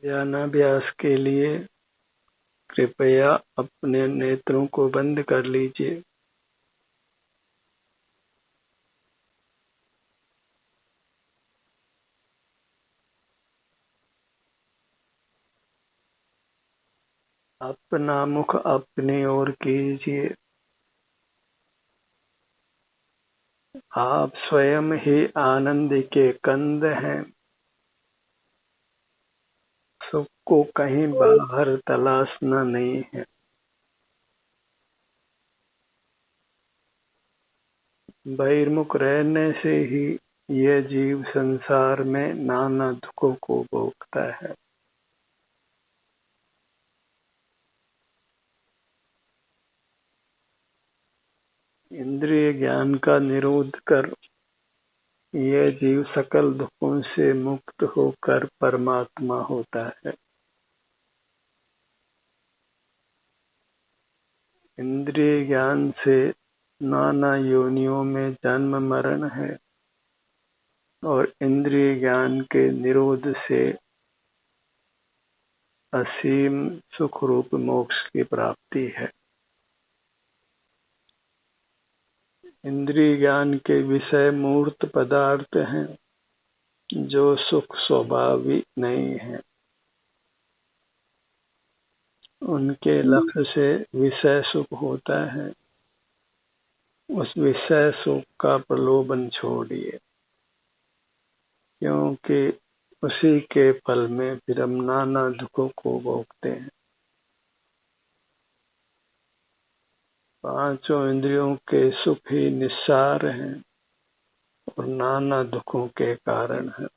ध्यानाभ्यास के लिए कृपया अपने नेत्रों को बंद कर लीजिए। अपना मुख अपनी ओर कीजिए। आप स्वयं ही आनंद के कंद हैं। सुख को कहीं बाहर तलाशना नहीं है। बहिर्मुख रहने से ही यह जीव संसार में नाना दुखों को भोगता है। इंद्रिय ज्ञान का निरोध कर यह जीव सकल दुखों से मुक्त होकर परमात्मा होता है। इंद्रिय ज्ञान से नाना योनियों में जन्म मरण है और इंद्रिय ज्ञान के निरोध से असीम सुख रूप मोक्ष की प्राप्ति है। इंद्रिय ज्ञान के विषय मूर्त पदार्थ हैं जो सुख स्वभावी नहीं है। उनके लक्ष्य से विषय सुख होता है। उस विषय सुख का प्रलोभन छोड़िए, क्योंकि उसी के फल में फिर हम नाना दुखों को भोगते हैं। पांचों इंद्रियों के सुख ही निस्सार हैं और नाना दुखों के कारण है।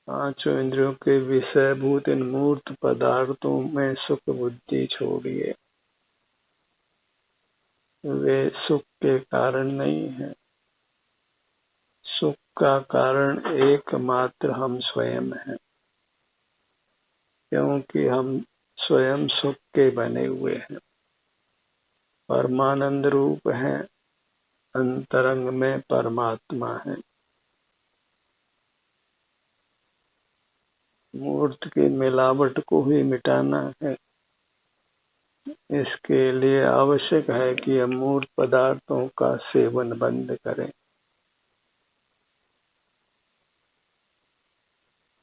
पांचों इंद्रियों के विषयभूत इन मूर्त पदार्थों में सुख बुद्धि छोड़िए। वे सुख के कारण नहीं है। सुख का कारण एकमात्र हम स्वयं हैं, क्योंकि हम स्वयं सुख के बने हुए हैं। परमानंद रूप है, अंतरंग में परमात्मा है। मूर्त की मिलावट को ही मिटाना है। इसके लिए आवश्यक है कि हम मूर्त पदार्थों का सेवन बंद करें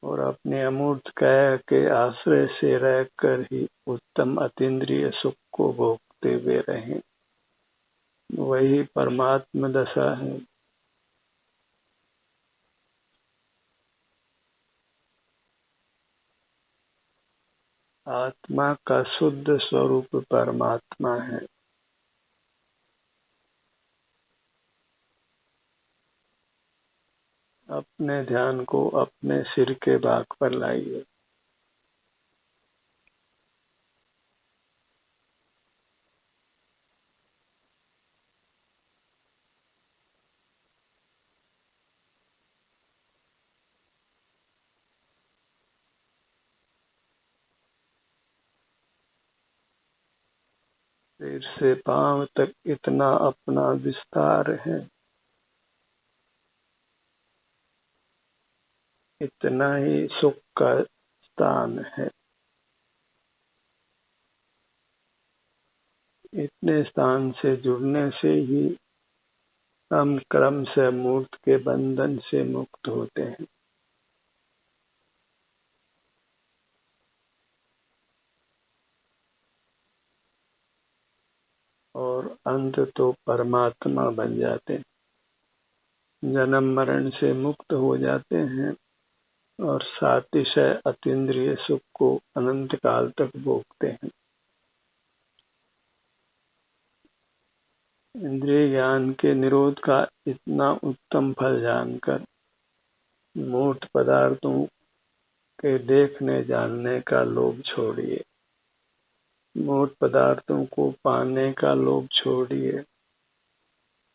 और अपने अमूर्त काया के आश्रय से रहकर ही उत्तम अतीन्द्रिय सुख को भोगते हुए रहें। वही परमात्म दशा है। आत्मा का शुद्ध स्वरूप परमात्मा है। अपने ध्यान को अपने सिर के भाग पर लाइए। सिर से पांव तक इतना अपना विस्तार है, इतना ही सुख का स्थान है। इतने स्थान से जुड़ने से ही हम क्रम से मूर्त के बंधन से मुक्त होते हैं और अंत तो परमात्मा बन जाते हैं। जन्म मरण से मुक्त हो जाते हैं और सातिशय अतीन्द्रिय सुख को अनंत काल तक भोगते हैं। इंद्रिय ज्ञान के निरोध का इतना उत्तम फल जानकर मूर्त पदार्थों के देखने जानने का लोभ छोड़िए। मूर्त पदार्थों को पाने का लोभ छोड़िए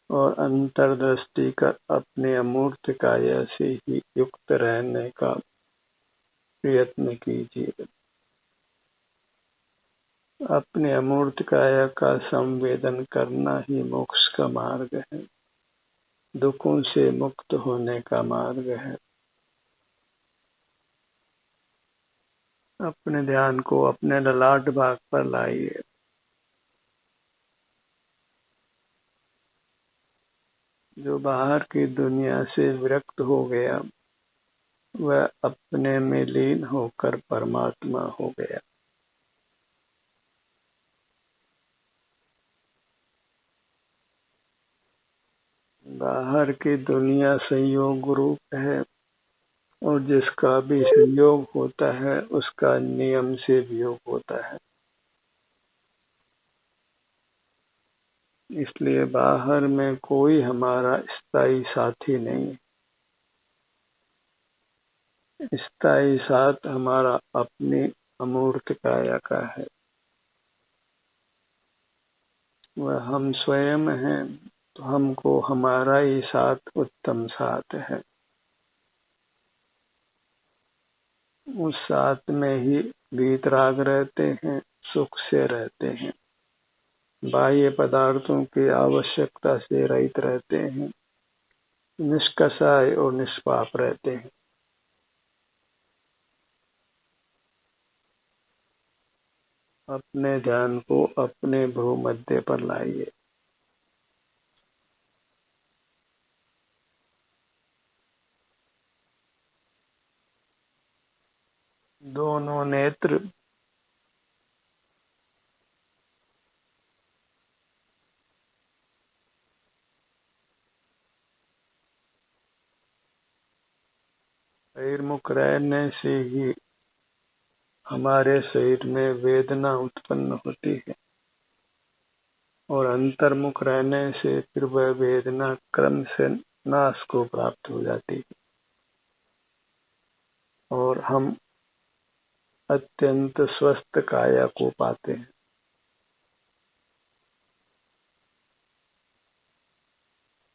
और अंतर्दृष्टि कर अपने अमूर्त काया से ही युक्त रहने का प्रयत्न कीजिए। अपने अमूर्त काया का संवेदन करना ही मोक्ष का मार्ग है। दुखों से मुक्त होने का मार्ग है। अपने ध्यान को अपने ललाट भाग पर लाइए। जो बाहर की दुनिया से विरक्त हो गया वह अपने में लीन होकर परमात्मा हो गया। बाहर की दुनिया संयोग रूप है और जिसका भी संयोग होता है उसका नियम से वियोग होता है। इसलिए बाहर में कोई हमारा स्थायी साथी नहीं। स्थायी साथ हमारा अपनी अमूर्त काया का है। वह हम स्वयं हैं, तो हमको हमारा ही साथ उत्तम साथ है। उस साथ में ही वीतराग रहते हैं, सुख से रहते हैं, बाह्य पदार्थों की आवश्यकता से रहित रहते हैं, निष्कषाय और निष्पाप रहते हैं। अपने ध्यान को अपने भ्रूमध्य पर लाइए। दोनों नेत्र बहिर्मुख रहने से ही हमारे शरीर में वेदना उत्पन्न होती है और अंतर्मुख रहने से फिर वह वेदना क्रम से नाश को प्राप्त हो जाती है और हम अत्यंत स्वस्थ काया को पाते हैं।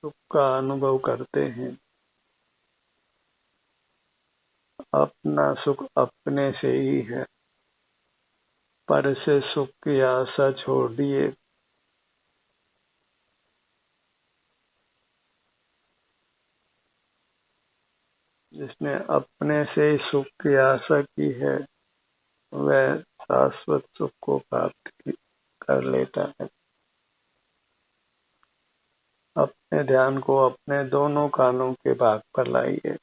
सुख का अनुभव करते हैं। अपना सुख अपने से ही है। पर से सुख की आशा छोड़ दिए। जिसने अपने से ही सुख की आशा की है वह शाश्वत सुख को प्राप्त कर लेता है। अपने ध्यान को अपने दोनों कानों के भाग पर लाइए।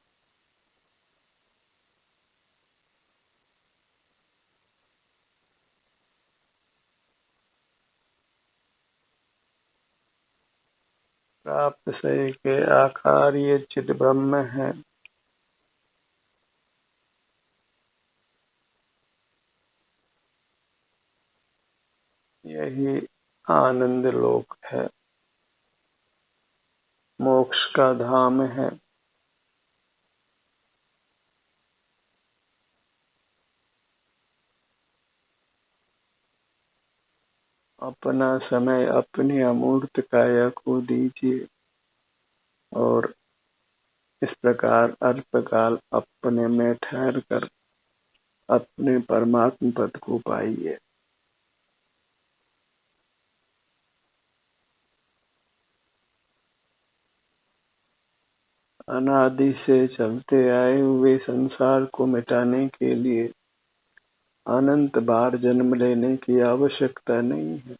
प्राप्त शरीर के आकार ये चिद ब्रह्म है। यही आनंद लोक है, मोक्ष का धाम है। अपना समय अपनी अमूर्त काया को दीजिए और इस प्रकार अल्पकाल अपने में ठहर कर अपने परमात्म पद को पाइए। अनादि से चलते आए हुए संसार को मिटाने के लिए अनंत बार जन्म लेने की आवश्यकता नहीं है।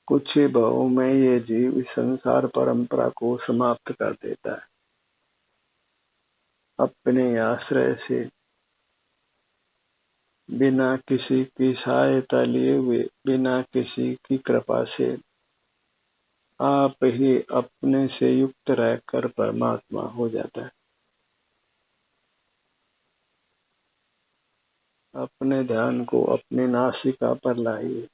कुछ ही भावों में ये जीव संसार परंपरा को समाप्त कर देता है। अपने आश्रय से बिना किसी की सहायता लिए हुए, बिना किसी की कृपा से आप ही अपने से युक्त रहकर परमात्मा हो जाता है। अपने ध्यान को अपने नासिका पर लाइए।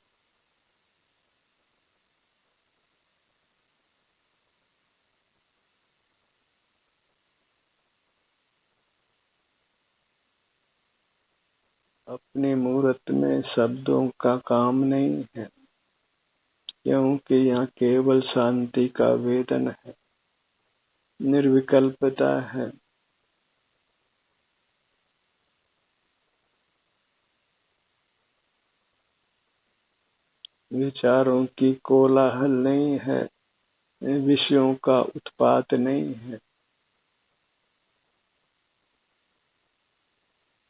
अपनी मूर्त में शब्दों का काम नहीं है, क्योंकि यहाँ केवल शांति का वेदन है, निर्विकल्पता है। विचारों की कोलाहल नहीं है, विषयों का उत्पात नहीं है।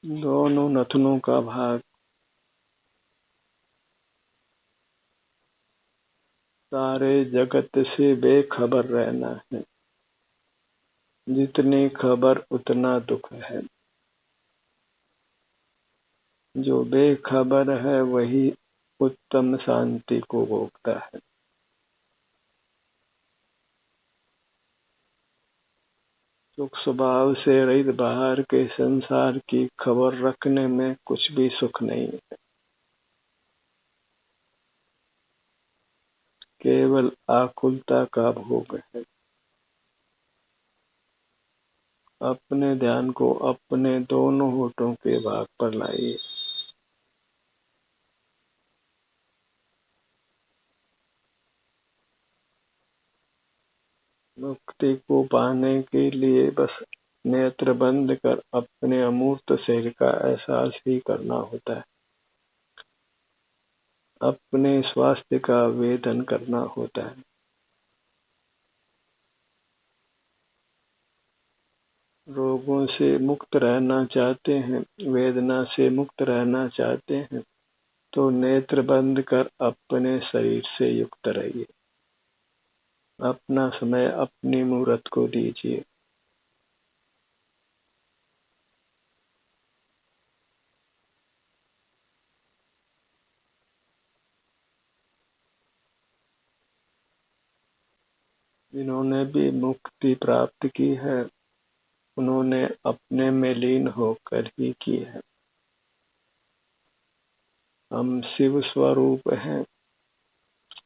दोनों नथनों का भाग सारे जगत से बेखबर रहना है। जितनी खबर उतना दुख है। जो बेखबर है वही उत्तम शांति को भोगता है। सुख स्वभाव से रहित बाहर के संसार की खबर रखने में कुछ भी सुख नहीं है। केवल आकुलता का भोग है। अपने ध्यान को अपने दोनों होठों के भाग पर लाइए। मुक्ति को पाने के लिए बस नेत्र बंद कर अपने अमूर्त शरीर का एहसास ही करना होता है। अपने स्वास्थ्य का वेदन करना होता है। रोगों से मुक्त रहना चाहते हैं, वेदना से मुक्त रहना चाहते हैं, तो नेत्र बंद कर अपने शरीर से युक्त रहिए। अपना समय अपनी मूर्त को दीजिए। जिन्होंने भी मुक्ति प्राप्त की है उन्होंने अपने में लीन होकर ही की है। हम शिव स्वरूप हैं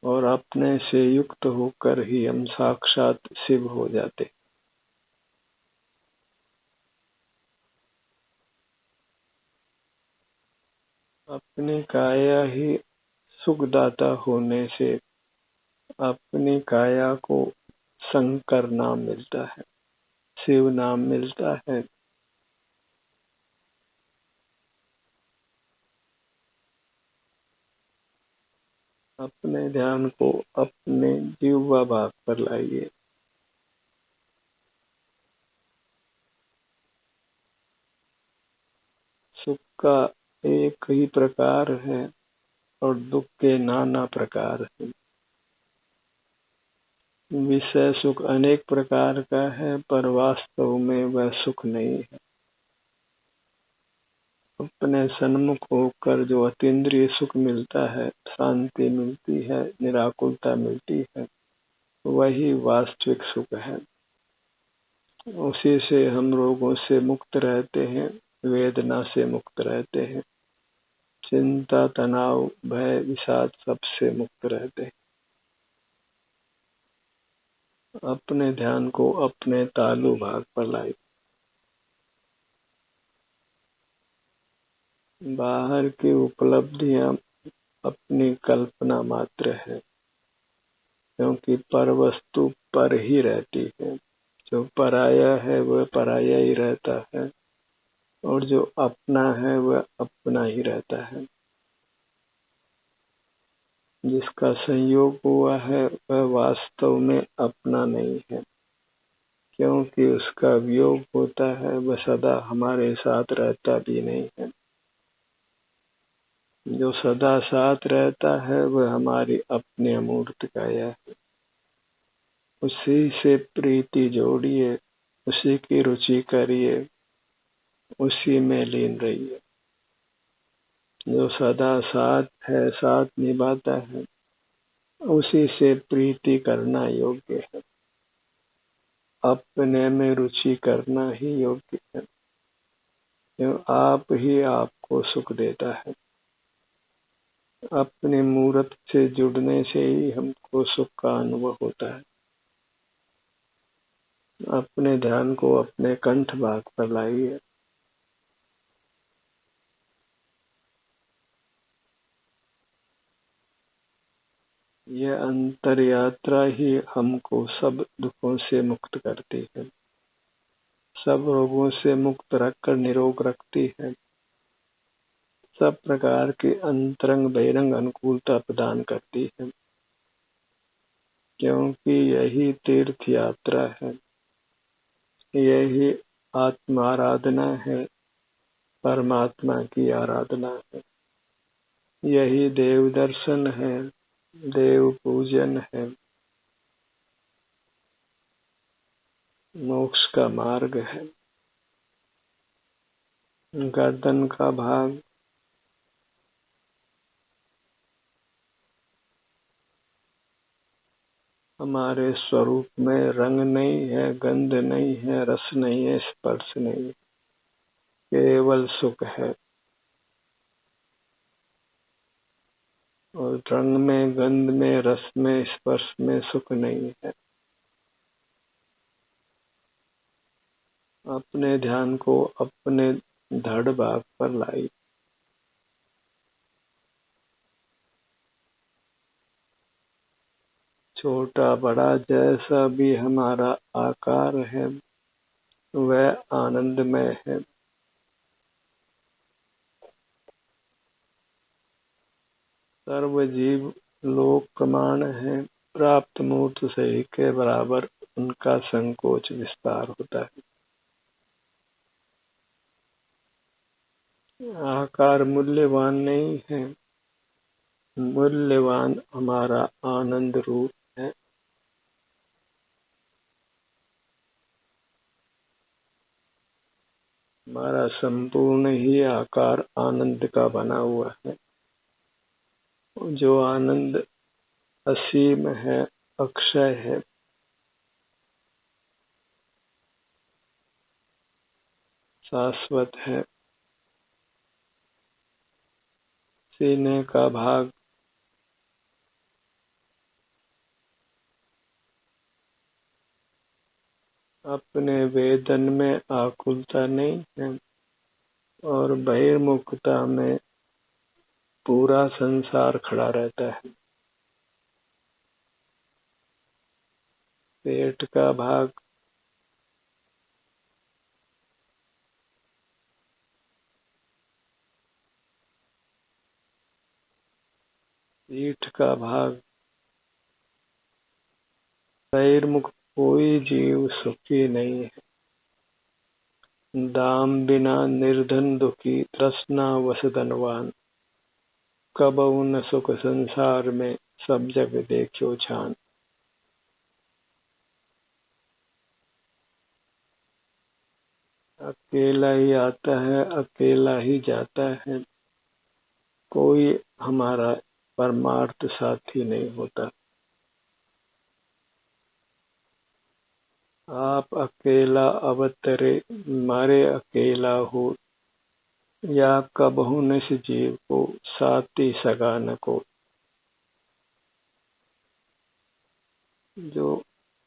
और अपने से युक्त होकर ही हम साक्षात शिव हो जाते। अपनी काया ही सुखदाता होने से अपनी काया को शंकर नाम मिलता है, शिव नाम मिलता है। अपने ध्यान को अपने जीवा भाग पर लाइए। सुख का एक ही प्रकार है और दुख के नाना प्रकार हैं। विषय सुख अनेक प्रकार का है पर वास्तव में वह सुख नहीं है। अपने सन्मुख होकर जो अतीन्द्रिय सुख मिलता है, शांति मिलती है, निराकुलता मिलती है, वही वास्तविक सुख है। उसी से हम रोगों से मुक्त रहते हैं, वेदना से मुक्त रहते हैं, चिंता तनाव भय विषाद सबसे मुक्त रहते हैं। अपने ध्यान को अपने तालु भाग पर लाइए। बाहर की उपलब्धियां अपनी कल्पना मात्र है, क्योंकि पर वस्तु पर ही रहती है। जो पराया है वह पराया ही रहता है और जो अपना है वह अपना ही रहता है। जिसका संयोग हुआ है वह वास्तव में अपना नहीं है, क्योंकि उसका वियोग होता है, वह सदा हमारे साथ रहता भी नहीं है। जो सदा साथ रहता है वह हमारी अपनी अमूर्त काया है। उसी से प्रीति जोड़िए, उसी की रुचि करिए, उसी में लीन रहिए। जो सदा साथ है, साथ निभाता है, उसी से प्रीति करना योग्य है। अपने में रुचि करना ही योग्य है, क्यों आप ही आपको सुख देता है। अपनी मूर्त से जुड़ने से ही हमको सुख का अनुभव होता है। अपने ध्यान को अपने कंठ भाग पर लाइए। यह अंतर यात्रा ही हमको सब दुखों से मुक्त करती है, सब रोगों से मुक्त रखकर निरोग रखती है, सब प्रकार की अंतरंग बहिरंग अनुकूलता प्रदान करती है। क्योंकि यही तीर्थ यात्रा है, यही आत्माराधना है, परमात्मा की आराधना है, यही देव दर्शन है, देव पूजन है, मोक्ष का मार्ग है। गर्दन का भाग हमारे स्वरूप में रंग नहीं है, गंध नहीं है, रस नहीं है, स्पर्श नहीं है, केवल सुख है। और रंग में, गंध में, रस में, स्पर्श में सुख नहीं है। अपने ध्यान को अपने धड़ भाग पर लाई। छोटा बड़ा जैसा भी हमारा आकार है, वह आनंदमय है। सर्व जीव लोक प्रमाण है, प्राप्त मूर्त से के बराबर उनका संकोच विस्तार होता है। आकार मूल्यवान नहीं है, मूल्यवान हमारा आनंद रूप है। हमारा संपूर्ण ही आकार आनंद का बना हुआ है। जो आनंद असीम है, अक्षय है, शाश्वत है। सीने का भाग अपने वेदन में आकुलता नहीं है, और बहिर्मुखता में पूरा संसार खड़ा रहता है। पेट का भाग पीठ का भाग बहिर्मुख कोई जीव सुखी नहीं है। दाम बिना निर्धन दुखी, तृष्णा वश धनवान, कबहु न सुख संसार में, सब जग देखो छान। अकेला ही आता है, अकेला ही जाता है, कोई हमारा परमार्थ साथी नहीं होता। आप अकेला अवतरे, मारे अकेला हो, या कबहु निस जीव को, साथी सगा न को। जो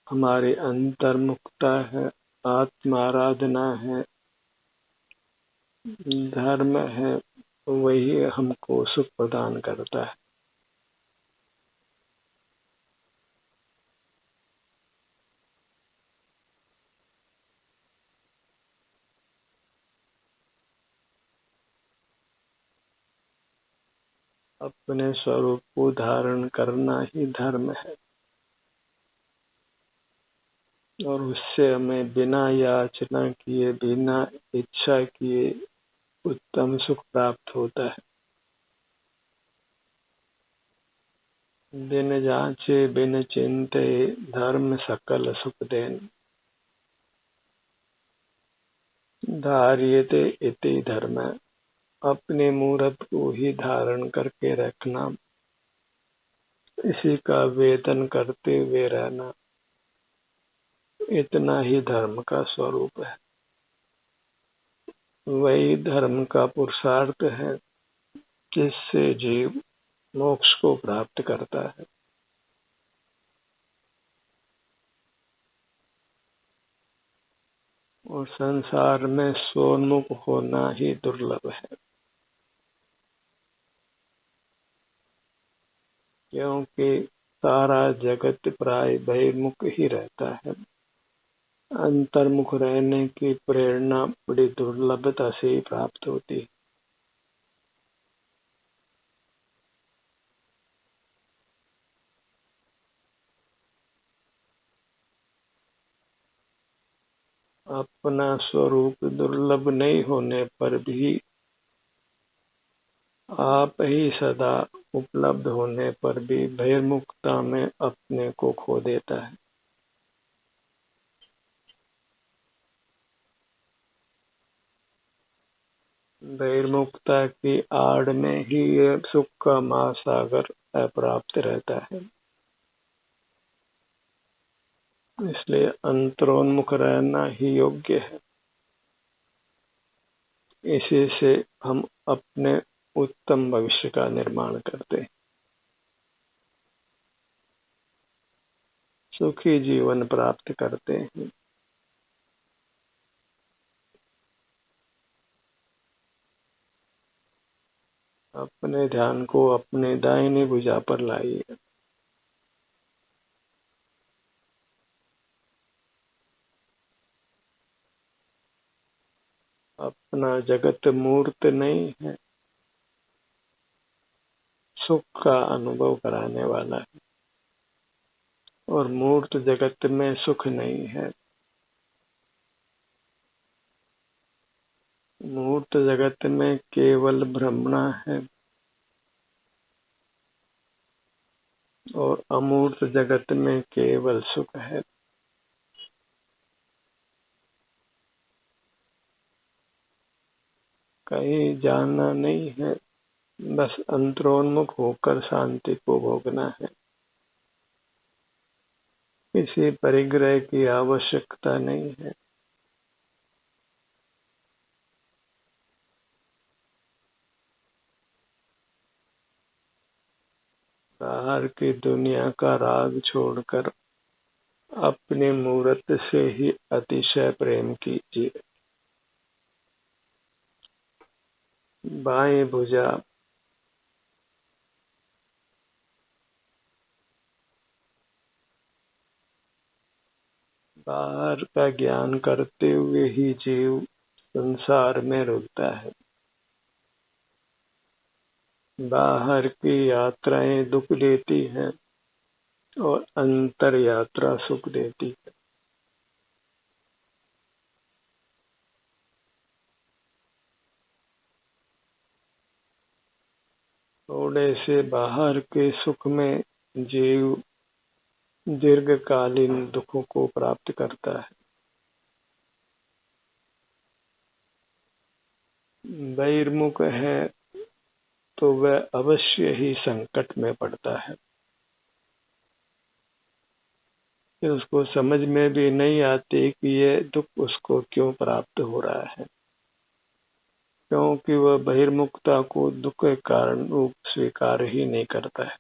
हमारी अंतर्मुखता है, आत्माराधना है, धर्म है, वही हमको सुख प्रदान करता है। अपने स्वरूप को धारण करना ही धर्म है, और उससे हमें बिना याचना किए, बिना इच्छा किए उत्तम सुख प्राप्त होता है। बिन जांचे बिन चिंते, धर्म सकल सुख देन, धार्यते इति धर्म। अपने मूर्त को ही धारण करके रखना, इसी का वेदन करते हुए रहना, इतना ही धर्म का स्वरूप है। वही धर्म का पुरुषार्थ है, जिससे जीव मोक्ष को प्राप्त करता है। और संसार में स्वोन्मुख होना ही दुर्लभ है, क्योंकि सारा जगत प्राय बहिर्मुख ही रहता है। अंतर्मुख रहने की प्रेरणा बड़ी दुर्लभता से ही प्राप्त होती है। अपना स्वरूप दुर्लभ नहीं होने पर भी, आप ही सदा उपलब्ध होने पर भी बहिर्मुखता में अपने को खो देता है। बहिर्मुखता की आड़ में ही ये सुख का महासागर अप्राप्त रहता है। इसलिए अंतरोन्मुख रहना ही योग्य है। इसी से हम अपने उत्तम भविष्य का निर्माण करते हैं, सुखी जीवन प्राप्त करते हैं। अपने ध्यान को अपने दाहिनी भुजा पर लाइए। अपना जगत मूर्त नहीं है, सुख का अनुभव कराने वाला है, और मूर्त जगत में सुख नहीं है। मूर्त जगत में केवल भ्रमणा है, और अमूर्त जगत में केवल सुख है। कहीं जाना नहीं है, बस अंतरोन्मुख होकर शांति को भोगना है। किसी परिग्रह की आवश्यकता नहीं है। बाहर की दुनिया का राग छोड़कर अपनी मूर्त से ही अतिशय प्रेम कीजिए। बाएं भुजा बाहर का ज्ञान करते हुए ही जीव संसार में रुकता है। बाहर की यात्राएं दुख देती हैं, और अंतर यात्रा सुख देती है। थोड़े से बाहर के सुख में जीव दीर्घकालीन दुखों को प्राप्त करता है। बहिर्मुख है तो वह अवश्य ही संकट में पड़ता है। कि उसको समझ में भी नहीं आती कि ये दुख उसको क्यों प्राप्त हो रहा है, क्योंकि वह बहिर्मुखता को दुख के कारण रूप स्वीकार ही नहीं करता है।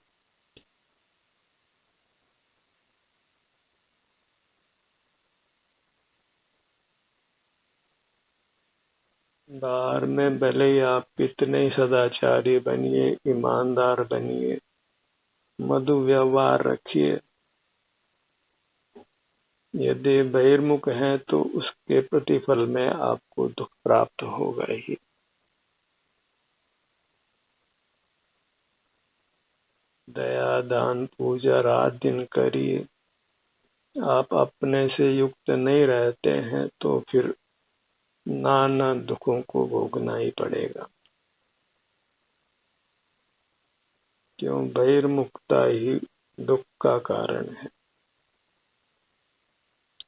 बाहर में भले ही आप कितने ही सदाचारी बनिए, ईमानदार बनिए, मधु व्यवहार रखिए, यदि बहिर्मुख हैं तो उसके प्रतिफल में आपको दुख प्राप्त होगा ही। दया दान पूजा रात दिन करिए, आप अपने से युक्त नहीं रहते हैं तो फिर नाना दुखों को भोगना ही पड़ेगा। क्यों? बहिर्मुखता ही दुख का कारण है,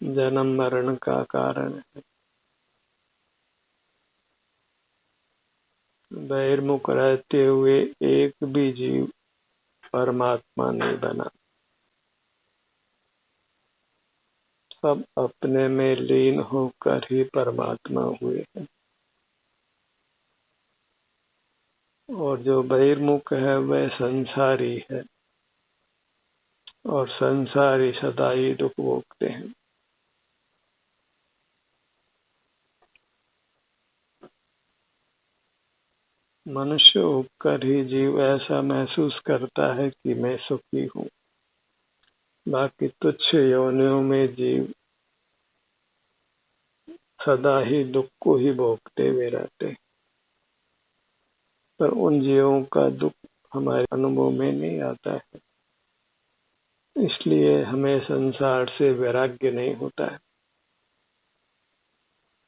जन्म मरण का कारण है। बहिर्मुख रहते हुए एक भी जीव परमात्मा नहीं बना, सब अपने में लीन होकर ही परमात्मा हुए हैं। और जो बहिर्मुख है वह संसारी है, और संसारी सदा ही दुख भोगते हैं। मनुष्य होकर ही जीव ऐसा महसूस करता है कि मैं सुखी हूँ। बाकी तुच्छ योनियों में जीव सदा ही दुख को ही भोगते हुए रहते हैं, पर उन जीवों का दुख हमारे अनुभव में नहीं आता है। इसलिए हमें संसार से वैराग्य नहीं होता है।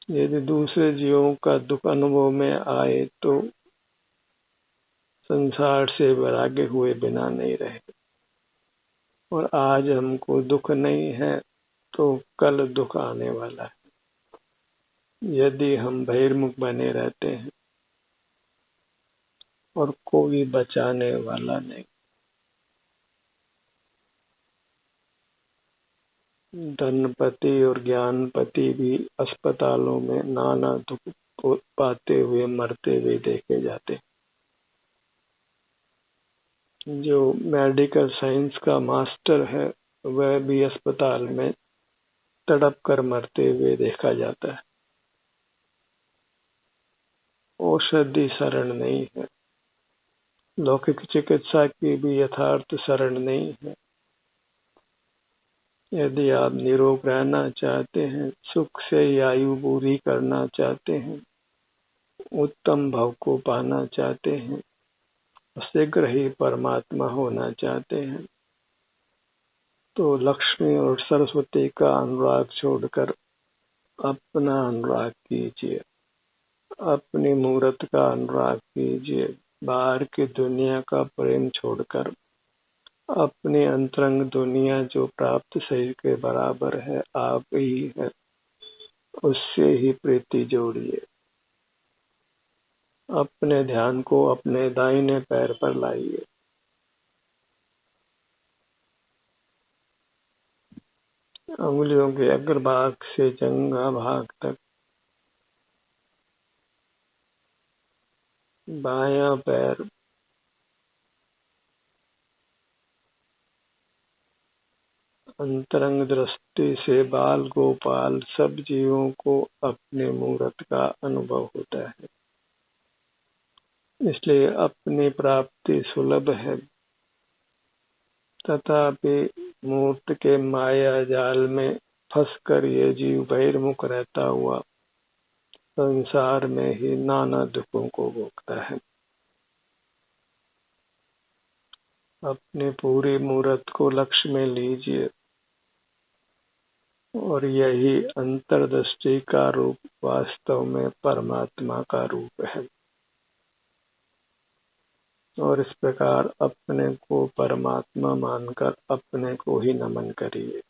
यदि दूसरे जीवों का दुख अनुभव में आए तो संसार से वैराग्य हुए बिना नहीं रहे। और आज हमको दुख नहीं है तो कल दुख आने वाला है यदि हम बहिर्मुख बने रहते हैं और कोई बचाने वाला नहीं। धनपति और ज्ञानपति भी अस्पतालों में नाना दुख पाते हुए मरते हुए देखे जाते। जो मेडिकल साइंस का मास्टर है वह भी अस्पताल में तड़प कर मरते हुए देखा जाता है। औषधि शरण नहीं है, लौकिक चिकित्सा की भी यथार्थ शरण नहीं है। यदि आप निरोग रहना चाहते हैं, सुख से आयु पूरी करना चाहते हैं, उत्तम भव को पाना चाहते हैं, शीघ्र ही परमात्मा होना चाहते हैं, तो लक्ष्मी और सरस्वती का अनुराग छोड़कर अपना अनुराग कीजिए, अपनी मूर्त का अनुराग कीजिए। बाहर की दुनिया का प्रेम छोड़कर अपनी अंतरंग दुनिया जो प्राप्त शरीर के बराबर है, आप ही है, उससे ही प्रीति जोड़िए। अपने ध्यान को अपने दाहिने पैर पर लाइए। अंगुलियों के अग्रभाग से जंघा भाग तक बायां पैर अंतरंग दृष्टि से बाल गोपाल सब जीवों को अपने मूर्त का अनुभव होता है, इसलिए अपनी प्राप्ति सुलभ है। तथापि मूर्त के माया जाल में फंसकर ये जीव बहिर्मुख रहता हुआ संसार में ही नाना दुखों को भोगता है। अपनी पूरी मूर्त को लक्ष्य में लीजिए और यही अंतर्दृष्टि का रूप वास्तव में परमात्मा का रूप है। और इस प्रकार अपने को परमात्मा मानकर अपने को ही नमन करिए,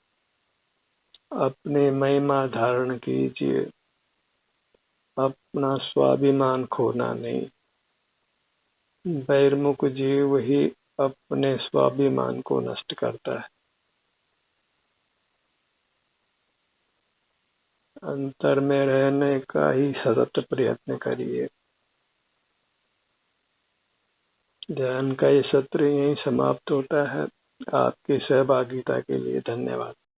अपने महिमा धारण कीजिए। अपना स्वाभिमान खोना नहीं। बहिर्मुख जीव ही अपने स्वाभिमान को नष्ट करता है। अंतर में रहने का ही सतत प्रयत्न करिए। ध्यान का ये सत्र यहीं समाप्त होता है। आपकी सहभागिता के लिए धन्यवाद।